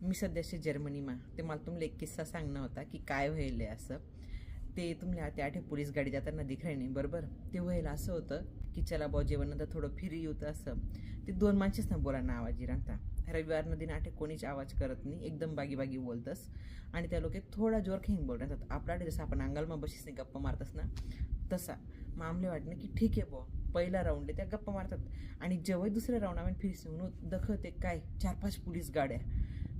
मी सध्याशी जर्मनीमा ते मला तुमले एक किस्सा सांगणं होता की काय व्हायलंय असं. ते तुमल्या त्या आठे पोलीस गाडी जाताना दिखाय नाही बरोबर. ते व्हायला असं होतं की चला बॉ जेवणानंतर थोडं फिरी येतं असं. ते दोन माणसेच ना बोलांना आवाजी राहता. रविवार नदीन आठे कोणीच आवाज करत नाही, एकदम बागी बागी बोलतस. आणि त्या लोक थोडा जोर खेळून बोल राहतात. आपल्या जसं आपण अंगालमा बशीस नाही गप्पा मारतस ना तसा. मग आमले वाटणं की ठीक आहे बॉ, पहिला राऊंड आहे त्या गप्पा मारतात. आणि जेव्हा दुसऱ्या राऊंड आम्ही फिरस म्हणून दखत एक काय 4-5 पोलीस गाड्या.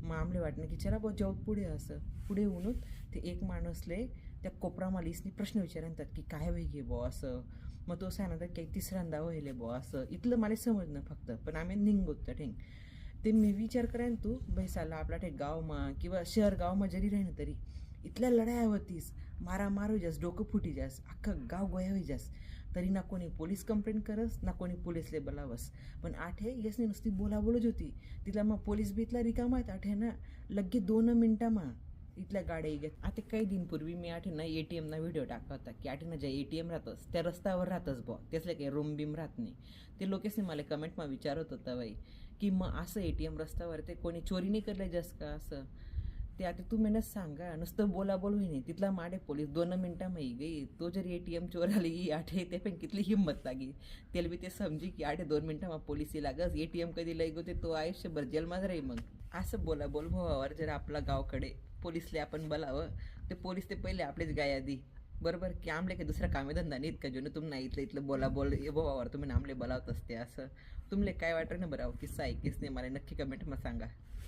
मग आमले वाटणं की चला बॉ जाऊ पुढे असं. पुढे होऊन ते एक माणूसले त्या कोपरा मालिसनी प्रश्न विचारतात की काय होई घे बॉ असं. मग तो सांगतात की तिसऱ्यांदा व्हायले बॉ असं. इथलं मला समजणं फक्त, पण आम्ही निघत ठेंग. ते मी विचार करेन तू बैसाला आपला ठे गावमा किंवा शहर गावमा जरी राहीन तरी इथल्या लढाया होतीस, मारामार होई जास, डोकं फुटी जास, अख्खं गाव गोया होई जास, तरी ना कोणी पोलीस कंप्लेंट करस ना कोणी पोलीसले बोलावस. पण आठे यसनी नुसती बोलाबोलच होती. तिथला मग पोलीस बी इथला रिकामा आहेत आठे ना. लगे 2 मिनिटामा इथल्या गाड्या घेत. आता काही दिनपूर्वी मी आठे ना ATM ना व्हिडिओ टाकला होता की आठे ना ज्या ATM राहतस त्या रस्त्यावर राहतच बॉ, त्यासले काही रूम बिम राहत नाही. ते लोकेसने मला कमेंटमा विचारत होता बाई की मग असं ATM रस्त्यावर ते कोणी चोरी नाही करले जास का असं. ते आता तू मेहनत सांगा, नुसतं बोलाबोल होई नाही. तिथला माडे पोलीस 2 मिनिटांमध्ये गई. तो जर ATM चोर आली आठे ते पण कितली हिंमत लागी. त्याला बी ते समजी की आठे 2 मिनिटांमा पोलिस लागस, ATM कधी लई गोते तो आयुष्यभर जेलमध्ये राही. मग असं बोलाबोल व्हावर जर आपला गावकडे पोलिसले आपण बोलावं, ते पोलीस ते पहिले आपलेच गाय आधी बरोबर की आमले काही दुसरा कामेधंदा नाहीत का जो तुम्ही नाही इथलं बोलाबोल भावावर तुम्ही आमले बोलावत असते असं. तुमले काय वाटतं ना बरं किस्सा ऐकीस नाही मला नक्की कमेंटमध्ये सांगा.